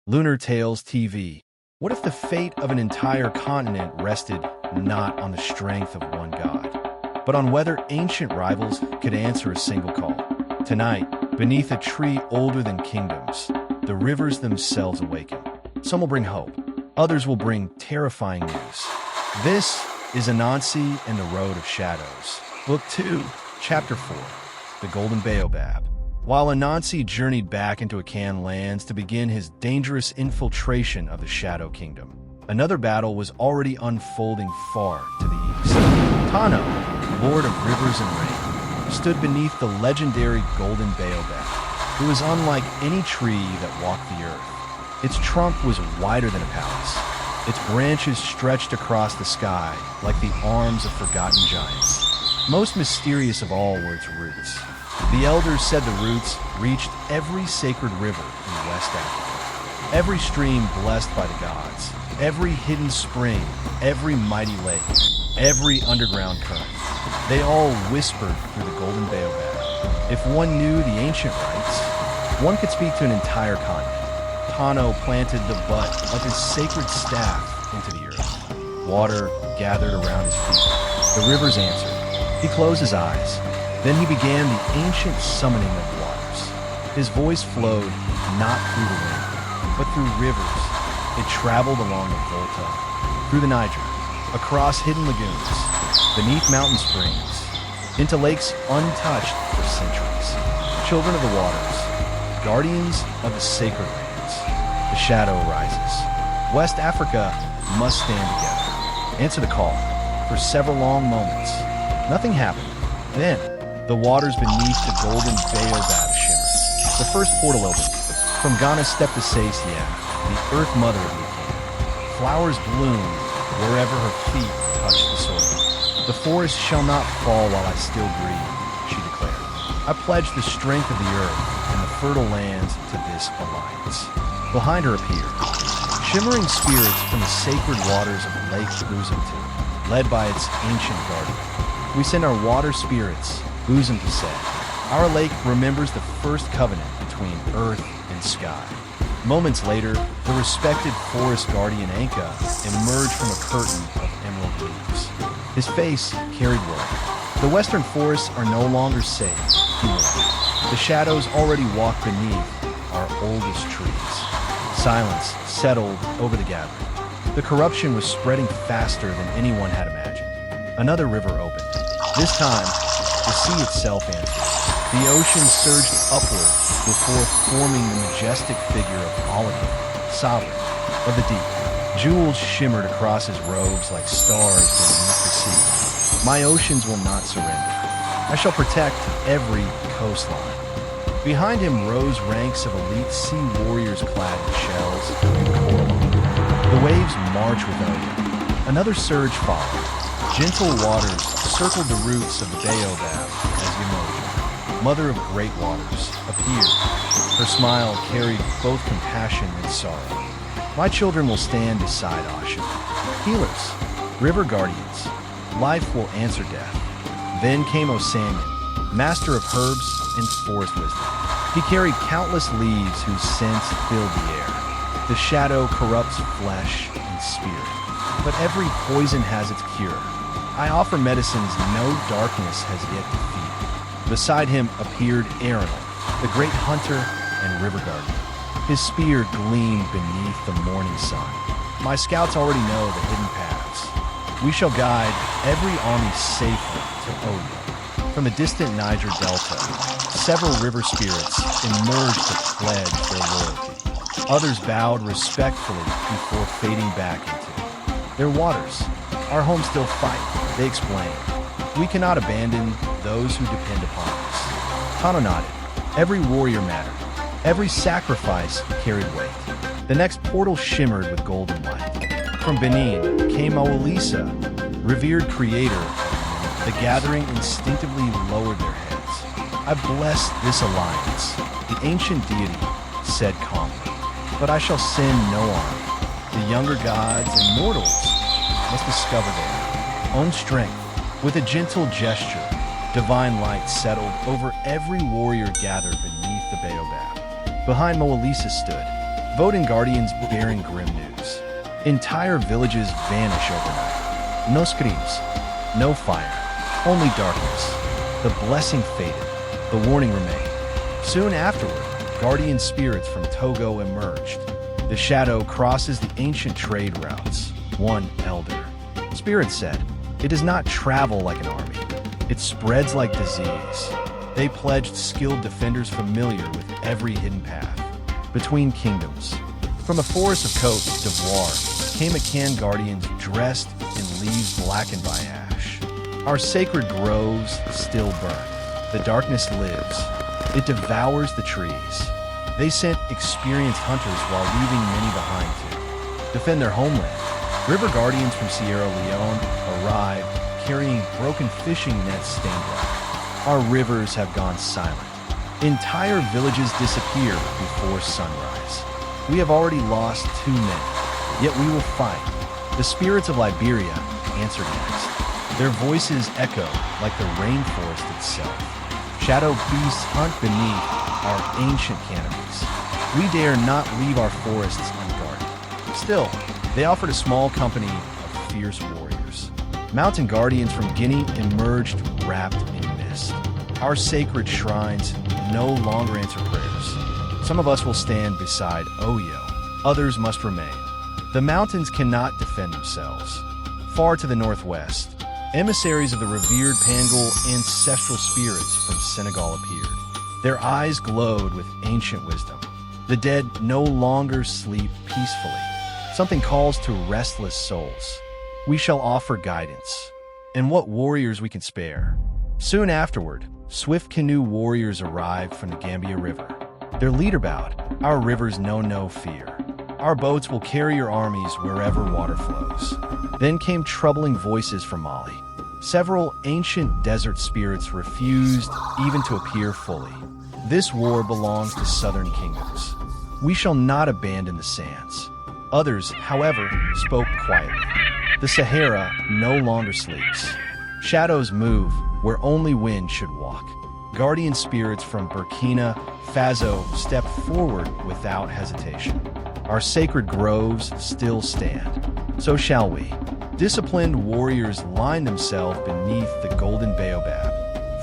Lunar Tales TV. What if the fate of an entire continent rested not on the strength of one god, but on whether ancient rivals could answer a single call? Tonight, beneath a tree older than kingdoms, the rivers themselves awaken. Some will bring hope, others will bring terrifying news. This is Anansi and the Road of Shadows, Book 2, Chapter 4, The Golden Baobab. While Anansi journeyed back into Akan lands to begin his dangerous infiltration of the Shadow Kingdom, another battle was already unfolding far to the east. Tano, Lord of Rivers and Rain, stood beneath the legendary Golden Baobab, who was unlike any tree that walked the earth. Its trunk was wider than a palace. Its branches stretched across the sky like the arms of forgotten giants. Most mysterious of all were its roots. The elders said the roots reached every sacred river in West Africa, every stream blessed by the gods, every hidden spring, every mighty lake, every underground current. They all whispered through the Golden Baobab. If one knew the ancient rites, one could speak to an entire continent. Tano planted the butt of his sacred staff into the earth. Water gathered around his feet. The rivers answered. He closed his eyes. Then he began the ancient summoning of waters. His voice flowed not through the wind, but through rivers. It traveled along the Volta, through the Niger, across hidden lagoons, beneath mountain springs, into lakes untouched for centuries. Children of the waters, guardians of the sacred lands, the shadow rises. West Africa must stand together. Answer the call. For several long moments, nothing happened. Then, the waters beneath the Golden Baobab shimmered. The first portal opened. From Ghana stepped the Sasia, the Earth Mother of the Akan. Flowers bloomed wherever her feet touched the soil. The forest shall not fall while I still breathe, she declared. I pledge the strength of the earth and the fertile lands to this alliance. Behind her appeared shimmering spirits from the sacred waters of Lake Boozumtu, led by its ancient guardian. We send our water spirits, Boozum to say. Our lake remembers the first covenant between earth and sky. Moments later, the respected forest guardian Anka emerged from a curtain of emerald leaves. His face carried word. The western forests are no longer safe, he warned. The shadows already walk beneath our oldest trees. Silence settled over the gathering. The corruption was spreading faster than anyone had imagined. Another river opened. This time, the sea itself answered. The ocean surged upward before forming the majestic figure of Alakan, sovereign of the deep. Jewels shimmered across his robes like stars beneath the sea. My oceans will not surrender. I shall protect every coastline. Behind him rose ranks of elite sea warriors clad in shells and coral. The waves marched without him. Another surge followed. Gentle waters circled the roots of the Baobab as Yemoja, mother of great waters, appeared. Her smile carried both compassion and sorrow. My children will stand beside Asha. Healers, river guardians, life will answer death. Then came Osanyan, master of herbs and forest wisdom. He carried countless leaves whose scents filled the air. The shadow corrupts flesh and spirit, but every poison has its cure. I offer medicines no darkness has yet defeated. Beside him appeared Aranel, the great hunter and river guardian. His spear gleamed beneath the morning sun. My scouts already know the hidden paths. We shall guide every army safely to Oyo. From the distant Niger Delta, several river spirits emerged to pledge their loyalty. Others bowed respectfully before fading back into their waters. Our homes still fight, they explained. We cannot abandon those who depend upon us. Tano nodded. Every warrior mattered. Every sacrifice carried weight. The next portal shimmered with golden light. From Benin came Mawalisa, revered creator. The gathering instinctively lowered their heads. I bless this alliance, the ancient deity said calmly. But I shall send no army. The younger gods and mortals must discover their own strength. With a gentle gesture, divine light settled over every warrior gathered beneath the Baobab. Behind Moalisa stood Voting guardians bearing grim news. Entire villages vanish overnight. No screams, no fire, only darkness. The blessing faded, the warning remained. Soon afterward, guardian spirits from Togo emerged. The shadow crosses the ancient trade routes. One elder. Spirit said, "It does not travel like an army. It spreads like disease." They pledged skilled defenders familiar with every hidden path. Between kingdoms. From the forest of Côte d'Ivoire came Akan guardians dressed in leaves blackened by ash. Our sacred groves still burn. The darkness lives. It devours the trees. They sent experienced hunters while leaving many behind to defend their homeland. River guardians from Sierra Leone arrived carrying broken fishing nets stained black. Our rivers have gone silent. Entire villages disappear before sunrise. We have already lost too many, yet we will fight. The spirits of Liberia answered next. Their voices echo like the rainforest itself. Shadow beasts hunt beneath our ancient canopies. We dare not leave our forests unguarded. Still, they offered a small company of fierce warriors. Mountain guardians from Guinea emerged wrapped in mist. Our sacred shrines no longer answer prayers. Some of us will stand beside Oyo. Others must remain. The mountains cannot defend themselves. Far to the northwest, emissaries of the revered Pangal ancestral spirits from Senegal appeared. Their eyes glowed with ancient wisdom. The dead no longer sleep peacefully. Something calls to restless souls. We shall offer guidance, and what warriors we can spare. Soon afterward, swift canoe warriors arrived from the Gambia River. Their leader bowed, "Our rivers know no fear. Our boats will carry your armies wherever water flows." Then came troubling voices from Mali. Several ancient desert spirits refused even to appear fully. This war belongs to southern kingdoms. We shall not abandon the sands. Others, however, spoke quietly. The Sahara no longer sleeps. Shadows move where only wind should walk. Guardian spirits from Burkina Faso stepped forward without hesitation. Our sacred groves still stand. So shall we. Disciplined warriors lined themselves beneath the Golden Baobab.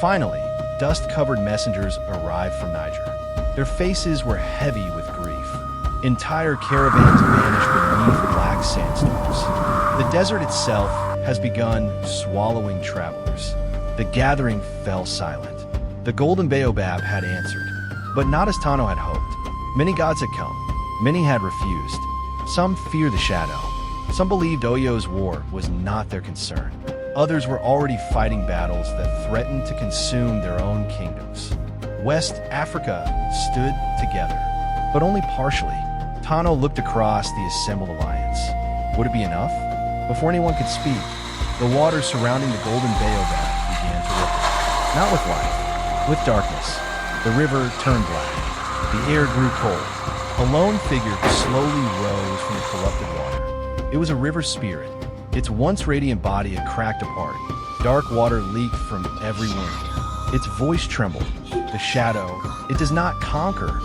Finally, dust-covered messengers arrived from Niger. Their faces were heavy with grief. Entire caravans vanished beneath black sandstorms. The desert itself has begun swallowing travelers. The gathering fell silent. The Golden Baobab had answered, but not as Tano had hoped. Many gods had come. Many had refused. Some fear the shadow. Some believed Oyo's war was not their concern. Others were already fighting battles that threatened to consume their own kingdoms. West Africa stood together, but only partially. Tano looked across the assembled alliance. Would it be enough? Before anyone could speak, the waters surrounding the Golden Baobab began to ripple. Not with light, with darkness. The river turned black. The air grew cold. A lone figure slowly rose from the corrupted water. It was a river spirit. Its once radiant body had cracked apart. Dark water leaked from every wind. Its voice trembled. The shadow, it does not conquer.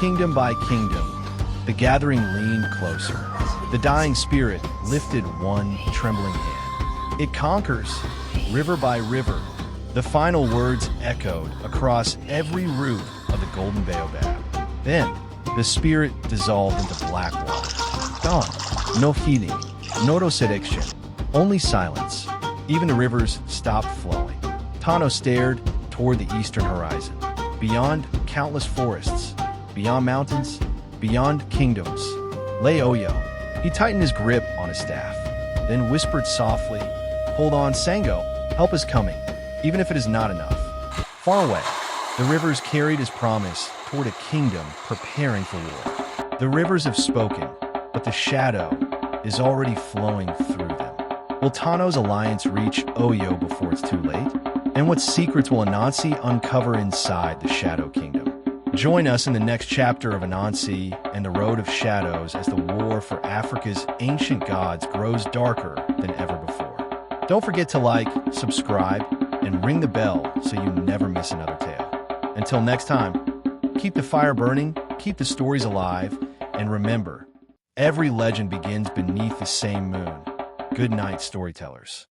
Kingdom by kingdom, the gathering leaned closer. The dying spirit lifted one trembling hand. It conquers, river by river. The final words echoed across every root of the Golden Baobab. Then, the spirit dissolved into black water. Gone. No healing, no resurrection, only silence. Even the rivers stopped flowing. Tano stared toward the eastern horizon. Beyond countless forests, beyond mountains, beyond kingdoms, lay Oyo. He tightened his grip on his staff, then whispered softly, "Hold on, Sango. Help is coming, even if it is not enough." Far away, the rivers carried his promise toward a kingdom preparing for war. The rivers have spoken, but the shadow is already flowing through them. Will Tano's alliance reach Oyo before it's too late? And what secrets will Anansi uncover inside the Shadow Kingdom? Join us in the next chapter of Anansi and the Road of Shadows as the war for Africa's ancient gods grows darker than ever before. Don't forget to like, subscribe, and ring the bell so you never miss another tale. Until next time, keep the fire burning, keep the stories alive, And remember, every legend begins beneath the same moon. Good night, storytellers.